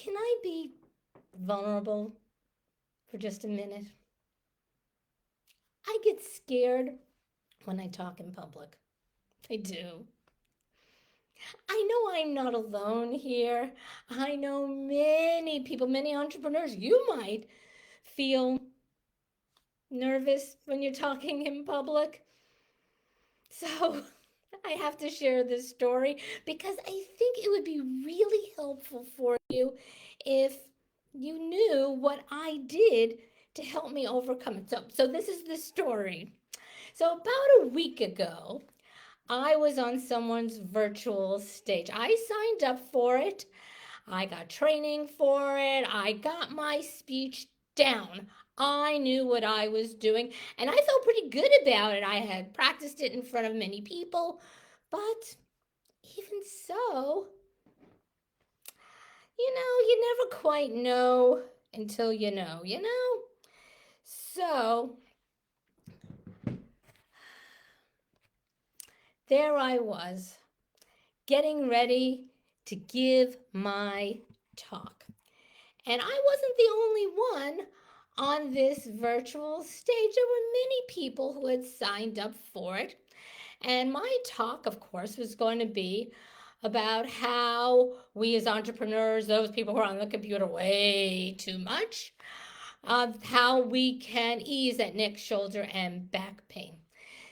Can I be vulnerable for just a minute? I get scared when I talk in public. I do. I know I'm not alone here. I know many people, many entrepreneurs, you might feel nervous when you're talking in public. So I have to share this story because I think it would be really helpful for you if you knew what I did to help me overcome it. So this is the story. So about a week ago, I was on someone's virtual stage. I signed up for it. I got training for it. I got my speech down. I knew what I was doing, and I felt pretty good about it. I had practiced it in front of many people, but even so, you never quite know until you know? So there I was, getting ready to give my talk. And I wasn't the only one on this virtual stage. There were many people who had signed up for it. And my talk, of course, was going to be about how we as entrepreneurs, those people who are on the computer way too much, how we can ease that neck, shoulder, and back pain.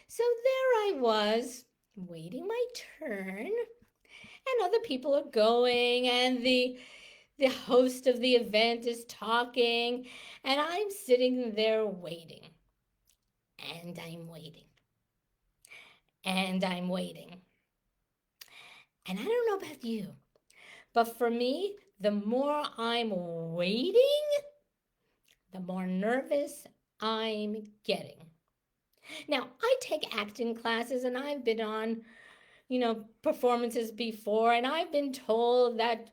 So there I was, waiting my turn, and other people are going, and the host of the event is talking, and I'm sitting there waiting. And I'm waiting. And I'm waiting. And I don't know about you, but for me, the more I'm waiting, the more nervous I'm getting. Now, I take acting classes and I've been on, performances before, and I've been told that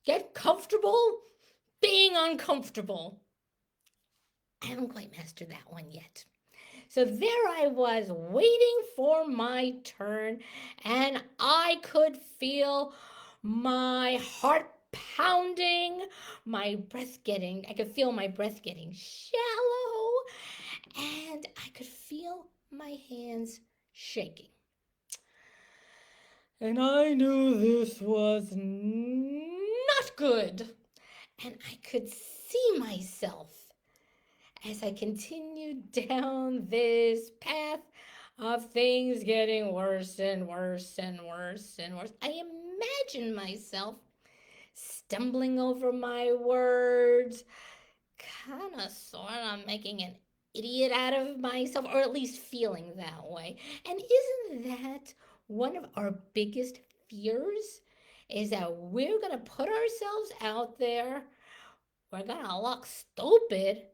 get comfortable being uncomfortable. I haven't quite mastered that one yet. So there I was waiting for my turn, and I could feel my heart pounding, I could feel my breath getting shallow, and I could feel my hands shaking. And I knew this was not good. And I could see myself as I continued down this path of things getting worse and worse and worse and worse. I imagined myself stumbling over my words, kind of sort of making an idiot out of myself, or at least feeling that way. And isn't that one of our biggest fears? Is that we're going to put ourselves out there, we're going to look stupid,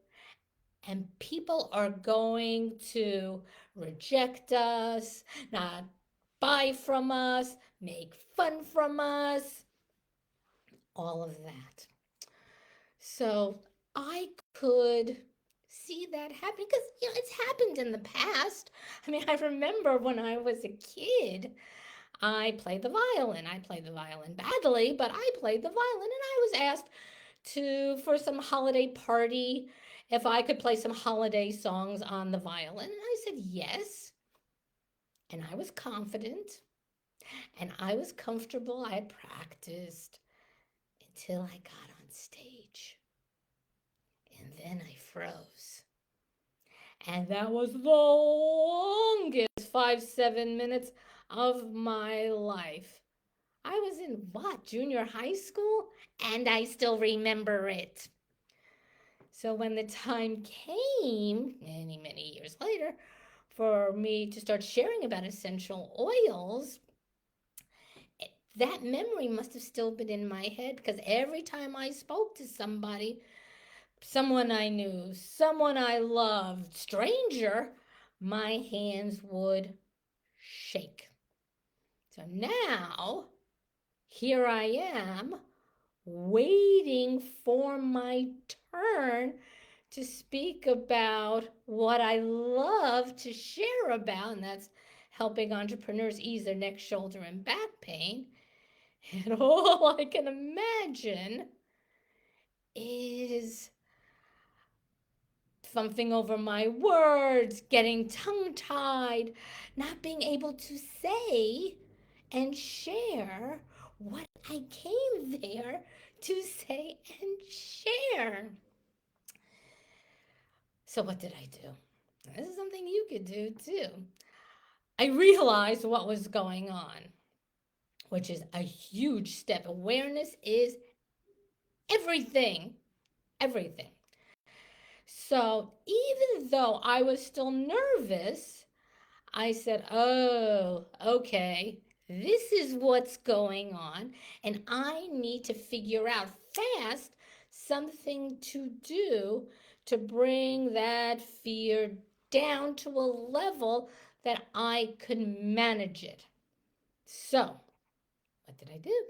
and people are going to reject us, not buy from us, make fun from us, all of that. So I could see that happening because it's happened in the past. I mean, I remember when I was a kid, I played the violin. I played the violin badly, but I played the violin, and I was asked for some holiday party if I could play some holiday songs on the violin. And I said yes. And I was confident and I was comfortable. I had practiced until I got on stage. And then I froze. And that was the longest 5-7 minutes of my life. I was in junior high school? And I still remember it. So when the time came, many, many years later, for me to start sharing about essential oils, that memory must have still been in my head because every time I spoke to somebody, someone I knew, someone I loved, stranger, my hands would shake. So now, here I am, waiting for my turn to speak about what I love to share about, and that's helping entrepreneurs ease their neck, shoulder, and back pain. And all I can imagine is fumbling over my words, getting tongue tied, not being able to say and share what I came there to say and share. So, what did I do? This is something you could do too. I realized what was going on, which is a huge step. Awareness is everything. Everything. So, even though I was still nervous, I said, oh, okay, this is what's going on, and I need to figure out fast something to do to bring that fear down to a level that I could manage it. So, what did I do?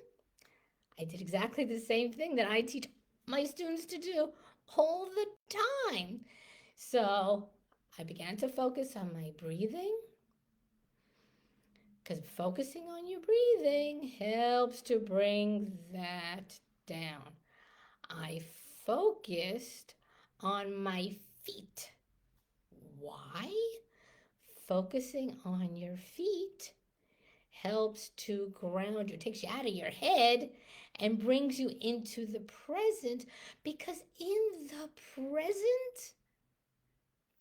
I did exactly the same thing that I teach my students to do all the time. So, I began to focus on my breathing, because focusing on your breathing helps to bring that down. I focused on my feet. Why? Focusing on your feet helps to ground you, it takes you out of your head and brings you into the present, because in the present,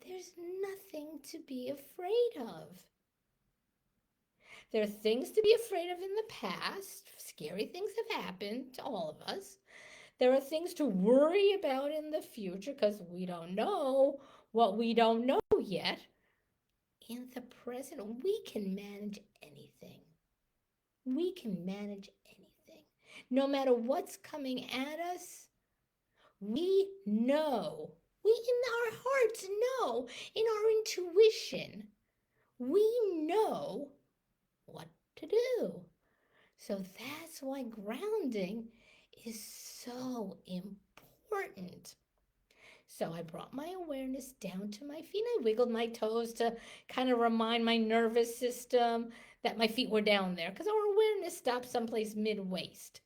there's nothing to be afraid of. There are things to be afraid of in the past. Scary things have happened to all of us. There are things to worry about in the future because we don't know what we don't know yet. In the present, we can manage anything. We can manage anything. No matter what's coming at us, we know. We in our hearts know, in our intuition, we know what to do. So that's why grounding is so important. So I brought my awareness down to my feet. I wiggled my toes to kind of remind my nervous system that my feet were down there, because our awareness stops someplace mid-waist.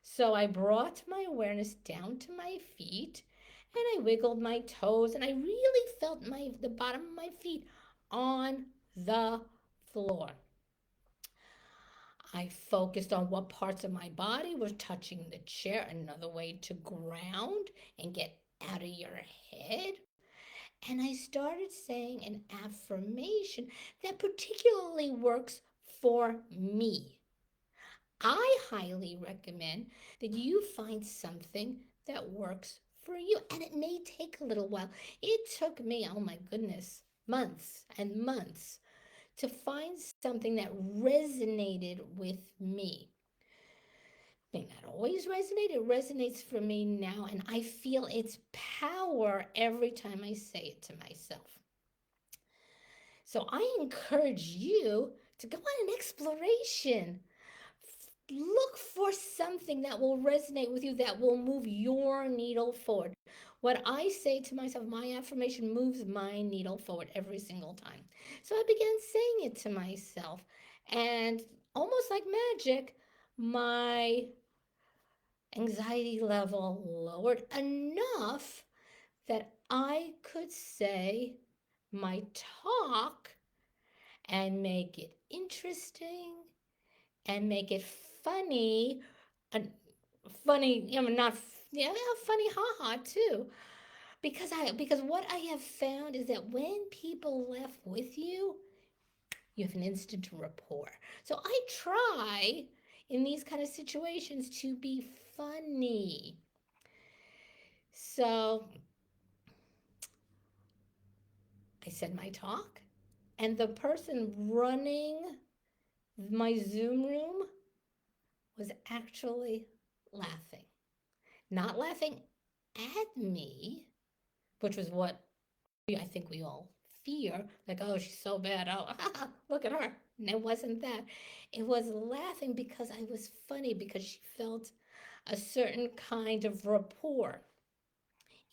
So I brought my awareness down to my feet and I wiggled my toes, and I really felt the bottom of my feet on the floor. I focused on what parts of my body were touching the chair, another way to ground and get out of your head. And I started saying an affirmation that particularly works for me. I highly recommend that you find something that works for you. And it may take a little while. It took me, oh my goodness, months and months to find something that resonated with me. It may not always resonate, it resonates for me now, and I feel its power every time I say it to myself. So I encourage you to go on an exploration. Look for something that will resonate with you, that will move your needle forward. What I say to myself, my affirmation moves my needle forward every single time. So I began saying it to myself, and almost like magic, my anxiety level lowered enough that I could say my talk and make it interesting and make it funny, and funny, not, yeah, funny, haha, too. Because what I have found is that when people laugh with you, you have an instant rapport. So I try in these kind of situations to be funny. So I said my talk, and the person running my Zoom room was actually laughing. Not laughing at me, which was what I think we all fear, like, oh, she's so bad. Oh, look at her. And it wasn't that. It was laughing because I was funny, because she felt a certain kind of rapport.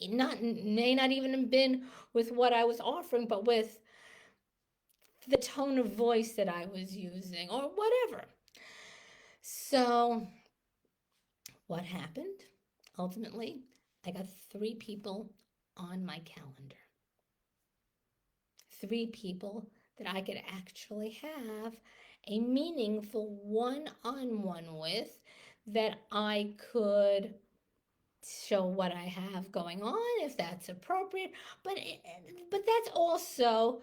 It may not even have been with what I was offering, but with the tone of voice that I was using or whatever. So what happened ultimately? I got 3 people on my calendar. 3 people that I could actually have a meaningful one-on-one with, that I could show what I have going on if that's appropriate. But that's also,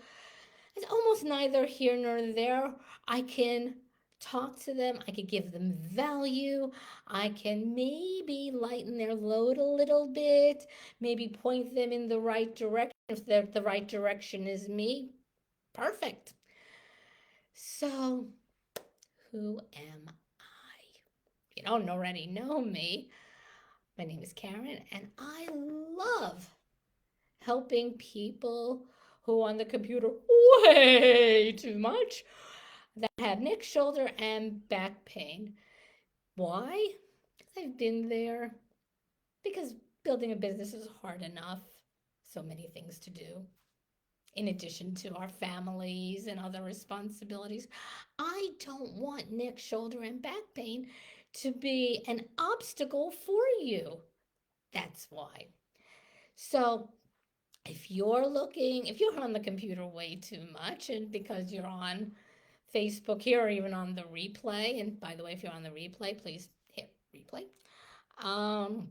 it's almost neither here nor there. I can talk to them, I could give them value, I can maybe lighten their load a little bit, maybe point them in the right direction. If the right direction is me, perfect. So, who am I? If you don't already know me, my name is Karen, and I love helping people who on the computer way too much, that have neck, shoulder, and back pain. Why? I've been there. Because building a business is hard enough. So many things to do. In addition to our families and other responsibilities, I don't want neck, shoulder, and back pain to be an obstacle for you. That's why. So, if you're on the computer way too much, and because you're on Facebook here or even on the replay, and by the way, if you're on the replay, please hit replay. Um,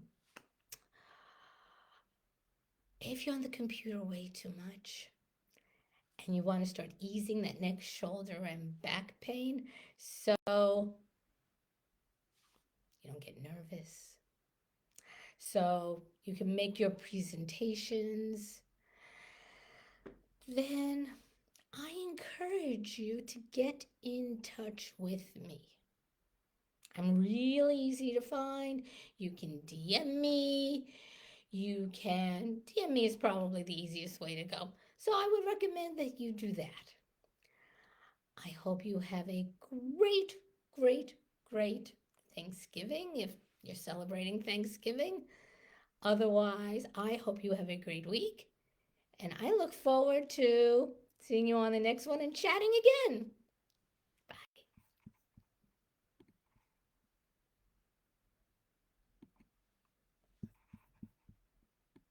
if you're on the computer way too much and you want to start easing that neck, shoulder, and back pain so you don't get nervous, so you can make your presentations, then I encourage you to get in touch with me. I'm really easy to find. You can DM me. DM me is probably the easiest way to go. So I would recommend that you do that. I hope you have a great, great, great Thanksgiving if you're celebrating Thanksgiving. Otherwise, I hope you have a great week. And I look forward to seeing you on the next one and chatting again.